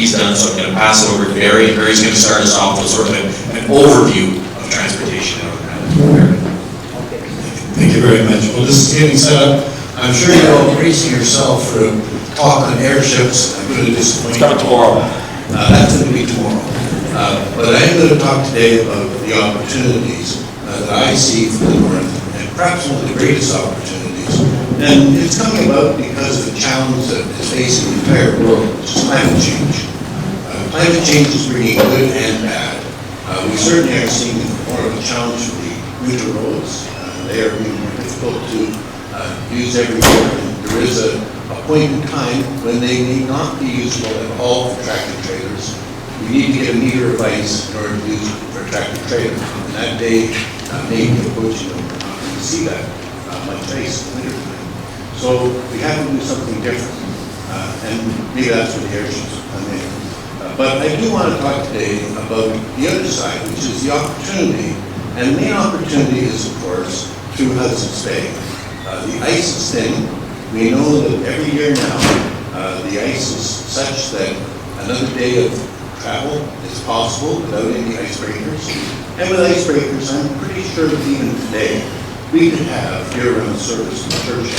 he's done, so I'm going to pass it over to Barry, and Barry's going to start us off with sort of an overview of transportation in Northern Ireland. Thank you very much. Well, this is getting set up. I'm sure you're all bracing yourself for a talk on airships. I'm going to disappoint you. Tomorrow. That's going to be tomorrow. But I'm going to talk today about the opportunities that I see for the North, and perhaps one of the greatest opportunities. And it's coming about because of the challenge that is facing the entire world, which is climate change. Climate change is bringing good and bad. We certainly are seeing more of a challenge for the winter roads. They are being more difficult to use every year. There is a point in time when they may not be usable at all for tractor trailers. We need to get a meter of ice in order to use it for a tractor trailer. And that day may be approaching, and we're not going to see that much ice in the winter time. So we have to do something different. And maybe that's where the airships come in. But I do want to talk today about the other side, which is the opportunity. And the main opportunity is, of course, through Hudson's Bay. The ice is thin. We know that every year now, the ice is such that another day of travel is possible without any icebreakers. And with icebreakers, I'm pretty sure that even today, we could have year-round service in the church.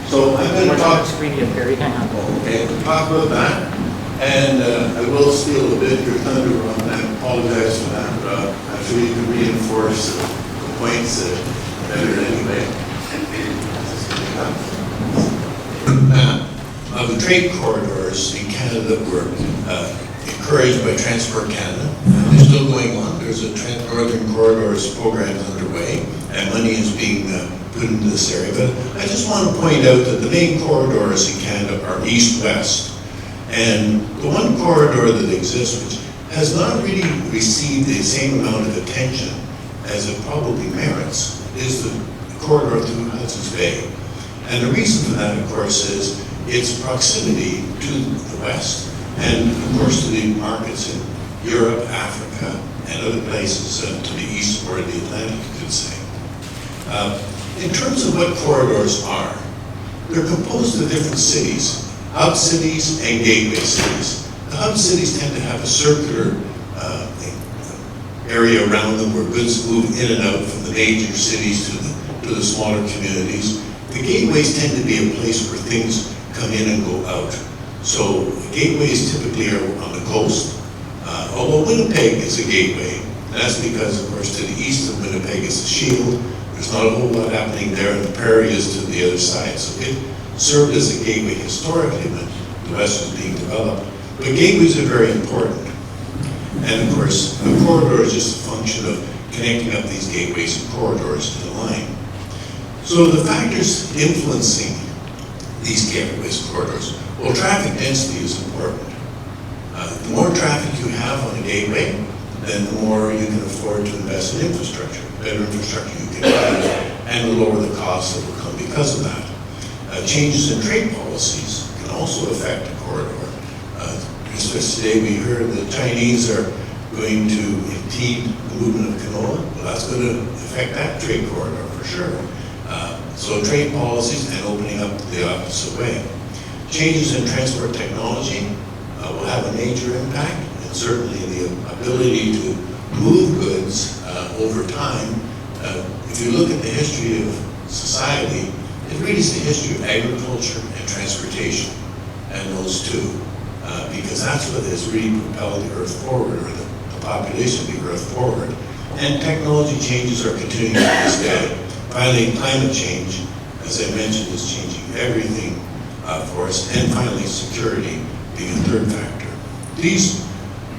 So I'm going to talk. Okay, talk about that. And I will steal a bit of your thunder, Ron, and I apologize for that. I'm sure you can reinforce the points better anyway. Of the trade corridors in Canada were encouraged by Transport Canada. They're still going on. There's a Northern Corridors program underway, and money is being put into this area. But I just want to point out that the main corridors in Canada are east-west. And the one corridor that exists, which has not really received the same amount of attention as it probably merits, is the corridor through Hudson's Bay. And the reason for that, of course, is its proximity to the West, and of course to the markets in Europe, Africa, and other places to the east or the Atlantic, you could say. In terms of what corridors are, they're composed of different cities. Hub cities and gateway cities. The hub cities tend to have a circular area around them where goods move in and out from the major cities to the smaller communities. The gateways tend to be a place where things come in and go out. So gateways typically are on the coast, although Winnipeg is a gateway. And that's because, of course, to the east of Winnipeg is the Shield. There's not a whole lot happening there, and the Prairie is to the other side. So it served as a gateway historically when the West was being developed. But gateways are very important. And of course, a corridor is just a function of connecting up these gateways and corridors in a line. So the factors influencing these gateways and corridors, well, traffic density is important. The more traffic you have on a gateway, then the more you can afford to invest in infrastructure. The better infrastructure you can have, and the lower the costs that will come because of that. Changes in trade policies can also affect a corridor. Just today we heard the Chinese are going to impede the movement of canola. Well, that's going to affect that trade corridor for sure. So trade policies and opening up the opposite way. Changes in transport technology will have a major impact, and certainly the ability to move goods over time. If you look at the history of society, it really is the history of agriculture and transportation, and those two, because that's what has really propelled the Earth forward, or the population of the Earth forward. And technology changes are continuing to this day. Finally, climate change, as I mentioned, is changing everything for us. And finally, security being a third factor. These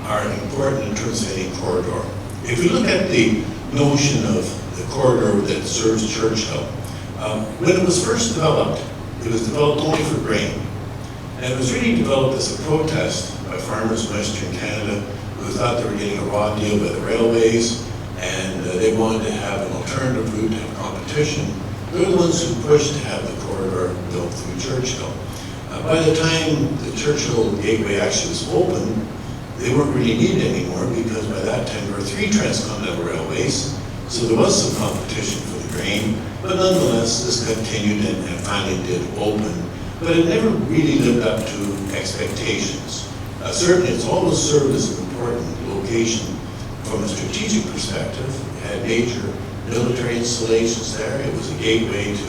are important in terms of any corridor. If we look at the notion of the corridor that serves Churchill, when it was first developed, it was developed only for grain. And it was really developed as a protest by farmers in Western Canada who thought they were getting a raw deal by the railways, and they wanted to have an alternative route to have competition. They're the ones who pushed to have the corridor built through Churchill. By the time the Churchill Gateway actually was open, they weren't really needed anymore, because by that time there were 3 transcontinental railways, so there was some competition for the grain, but nonetheless this continued and finally did open. But it never really lived up to expectations. Certainly, it's always served as an important location from a strategic perspective. It had major military installations there. It was a gateway to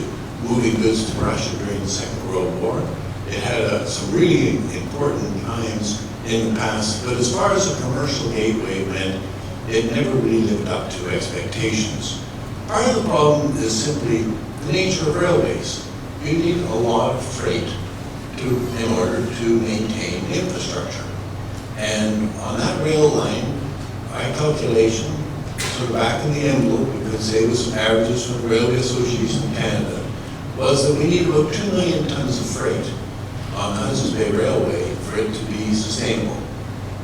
moving goods to Russia during the Second World War. It had some really important times in the past, but as far as a commercial gateway went, it never really lived up to expectations. Part of the problem is simply the nature of railways. You need a lot of freight in order to maintain infrastructure. And on that rail line, by calculation, sort of back in the envelope, we could say with some averages from the Railway Association of Canada, was that we need about 2 million tons of freight on Hudson's Bay Railway for it to be sustainable.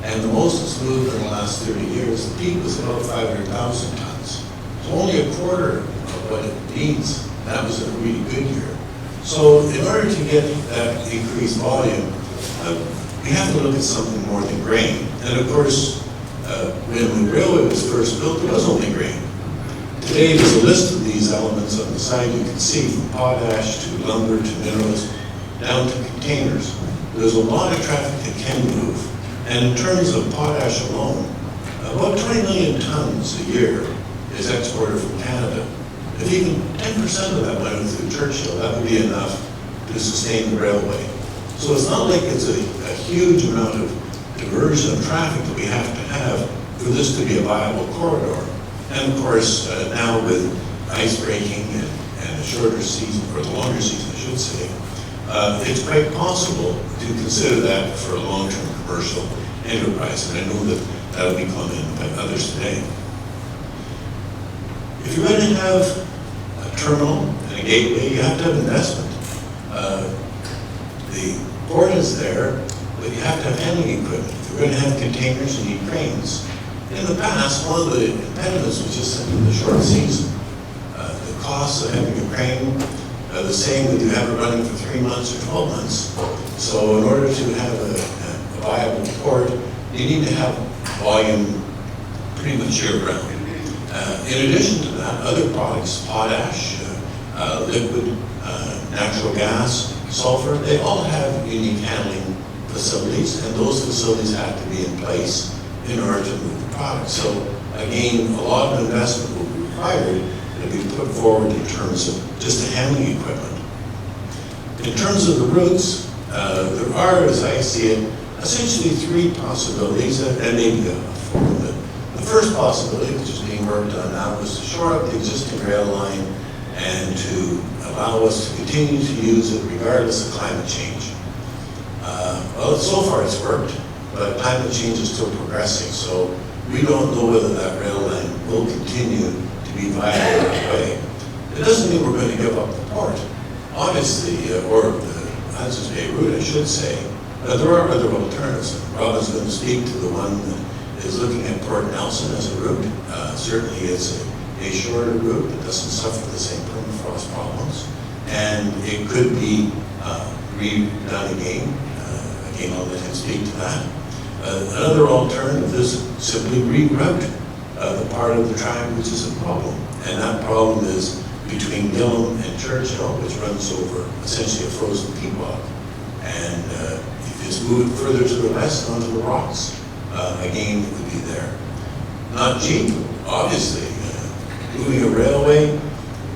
And the most it's moved in the last 30 years, the peak was about 500,000 tons. So only a quarter of what it needs. That was a really good year. So in order to get that increased volume, we have to look at something more than grain. And of course, when the railway was first built, there was only grain. Today, there's a list of these elements on the side. You can see from potash to lumber to minerals down to containers. There's a lot of traffic that can move. And in terms of potash alone, about 20 million tons a year is exported from Canada. If even 10% of that went through Churchill, that would be enough to sustain the railway. So it's not like it's a huge amount of diversion of traffic that we have to have for this to be a viable corridor. And of course, now with ice breaking and a shorter season, or the longer season, I should say, it's quite possible to consider that for a long-term commercial enterprise. And I know that that'll be commented by others today. If you're going to have a terminal and a gateway, you have to have investment. The port is there, but you have to have handling equipment. If you're going to have containers, you need cranes. In the past, one of the impediments was just simply the short season. The cost of having a crane, the same whether you have it running for 3 months or 12 months. So in order to have a viable port, you need to have volume pretty much year-round. In addition to that, other products, potash, liquid, natural gas, sulfur, they all have unique handling facilities, and those facilities have to be in place in order to move the product. So again, a lot of investment will be required to be put forward in terms of just the handling equipment. In terms of the routes, there are, as I see it, essentially 3 possibilities, and maybe a 4th. The first possibility, which is being worked on now, is to shore up the existing rail line and to allow us to continue to use it regardless of climate change. Well, so far it's worked, but climate change is still progressing, so we don't know whether that rail line will continue to be viable that way. It doesn't mean we're going to give up the port, obviously, or the Hudson's Bay route, I should say. There are other alternatives. Robin's going to speak to the one that is looking at Port Nelson as a route. Certainly it's a shorter route that doesn't suffer the same permafrost problems, and it could be redone again. Again, I'll let him speak to that. Another alternative is simply reroute the part of the track which is a problem, and that problem is between Gillam and Churchill, which runs over essentially a frozen pequot. And if it's moved further to the west onto the rocks, again, it would be there. Not cheap, obviously. Moving a railway,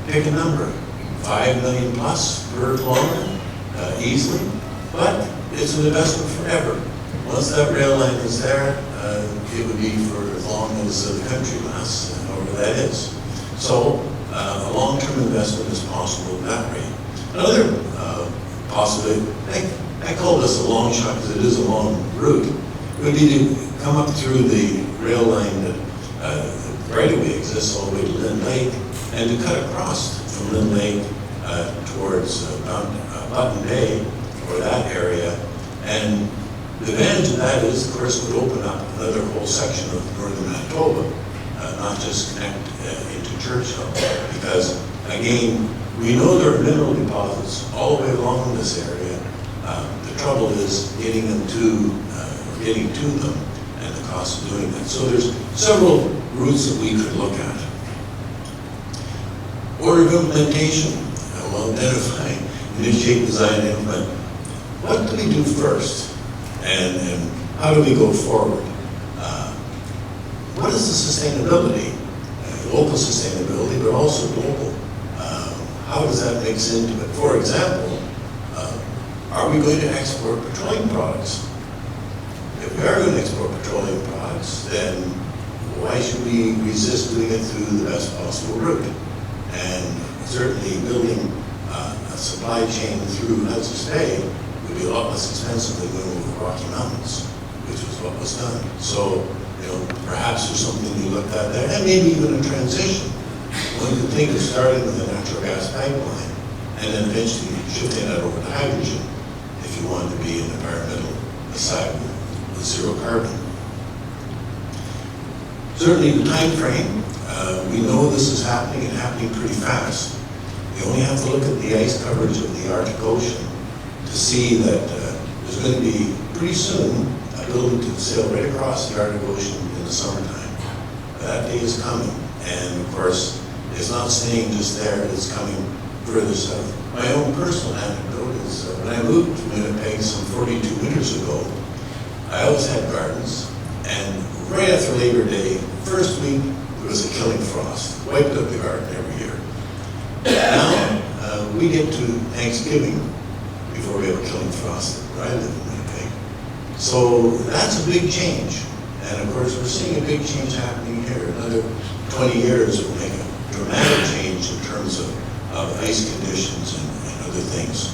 pick a number, 5 million plus per kilometer, easily, but it's an investment forever. Once that rail line is there, it would be for as long as the country lasts, however that is. So a long-term investment is possible that way. Another possibility, I call this a long shot because it is a long route, would be to come up through the rail line that right-of-way exists all the way to Lynn Lake, and to cut across from Lynn Lake towards Button Bay, or that area. And the advantage of that is, of course, it would open up another whole section of northern Manitoba, not just connect into Churchill, because, again, we know there are mineral deposits all the way along this area. The trouble is getting to them and the cost of doing that. So there's several routes that we could look at. Order of implementation, we'll identify, initiate, design, and implement. What do we do first? And how do we go forward? What is the sustainability? Local sustainability, but also global. How does that mix into it? For example, are we going to export petroleum products? If we are going to export petroleum products, then why should we resist doing it through the best possible route? And certainly building a supply chain through Hudson's Bay would be a lot less expensive than going over the Rocky Mountains, which was what was done. So, perhaps there's something you looked at there, and maybe even a transition. One could think of starting with a natural gas pipeline, and then eventually shifting that over to hydrogen, if you want to be an environmental side with zero carbon. Certainly the time frame, we know this is happening and happening pretty fast. You only have to look at the ice coverage of the Arctic Ocean to see that there's going to be pretty soon a building to sail right across the Arctic Ocean in the summertime. That day is coming, and of course, it's not staying just there, it's coming further south. My own personal anecdote is when I moved to Winnipeg some 42 winters ago, I always had gardens, and right after Labor Day, first week, there was a killing frost, wiped out the garden every year. Now, we get to Thanksgiving before we have a killing frost where I live in Winnipeg. So that's a big change. And of course, we're seeing a big change happening here. Another 20 years will make a dramatic change in terms of ice conditions and other things.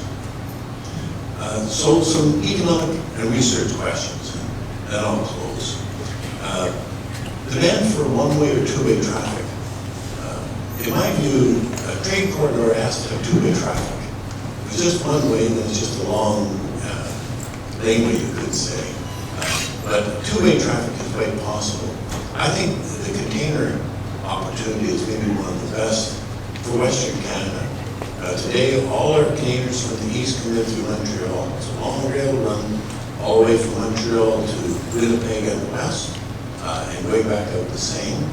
So some economic and research questions, and then I'll close. Demand for one-way or two-way traffic. In my view, a trade corridor has to have two-way traffic. If it's just one way, then it's just a long laneway, you could say. But two-way traffic is quite possible. I think the container opportunity is maybe one of the best for Western Canada. Today, all our containers from the east come in through Montreal. It's a long rail run all the way from Montreal to Winnipeg and the west, and going back out the same.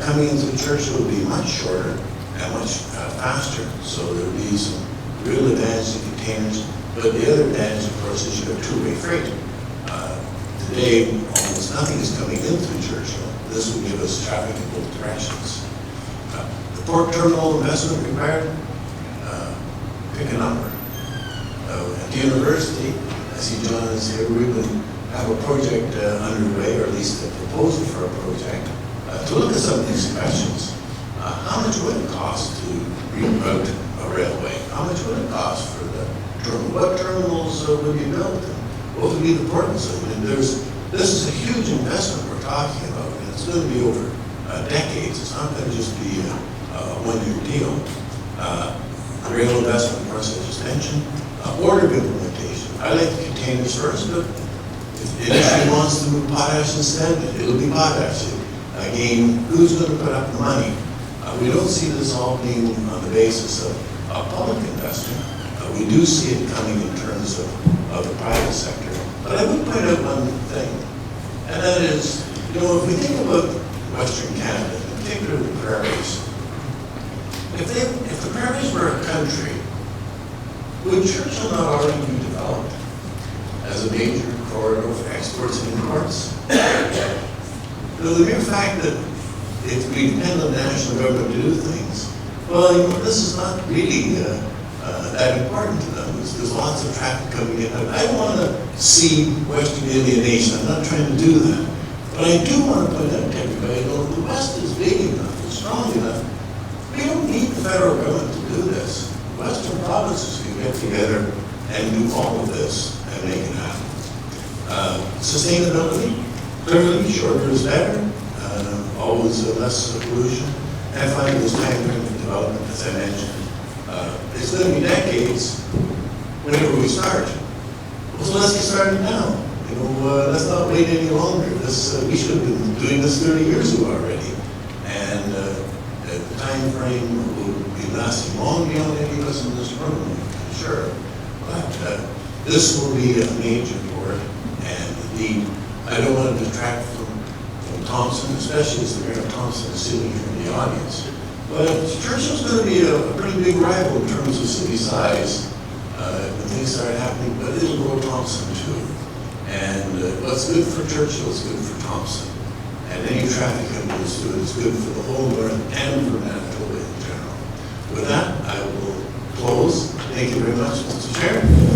Coming into Churchill will be much shorter and much faster, so there will be some real advantage in containers. But the other advantage, of course, is you have two-way freight. Today, almost nothing is coming in through Churchill. This will give us traffic in both directions. The port terminal investment required, pick a number. At the university, I see John is here, we would have a project underway, or at least a proposal for a project, to look at some of these questions. How much would it cost to reroute a railway? How much would it cost for the terminal? What terminals would be built? What would be the importance of it? And this is a huge investment we're talking about, and it's going to be over decades. It's not going to just be a one-year deal. Rail investment, of course, I just mentioned. Order of implementation. I like the containers first, but if the industry wants to move potash instead, it'll be potash. Again, who's going to put up the money? We don't see this all being on the basis of public investment. We do see it coming in terms of the private sector. But I would point out one thing, and that is, if we think about Western Canada, in particular the prairies, if the prairies were a country, would Churchill not already be developed as a major corridor for exports and imports? The mere fact that if we depend on the national government to do things, well, this is not really that important to them. There's lots of traffic coming in. I don't want to see Western alienation. I'm not trying to do that. But I do want to point out to everybody, the West is big enough, it's strong enough. We don't need the federal government to do this. Western provinces can get together and do all of this and make it happen. Sustainability, clearly shorter is better, always less pollution, and finally this time-driven development, as I mentioned. It's going to be decades whenever we start. Well, so let's get started now. Let's not wait any longer. We should have been doing this 30 years ago already. And the time frame will be lasting long beyond any of us in this room, I'm sure. But this will be a major port. And indeed, I don't want to detract from Thompson, especially as the Mayor of Thompson is sitting here in the audience. But Churchill's going to be a pretty big rival in terms of city size when things start happening, but it'll grow Thompson too. And what's good for Churchill is good for Thompson. And any traffic that goes through it is good for the whole north and for Manitoba in general. With that, I will close. Thank you very much, Mr. Chair.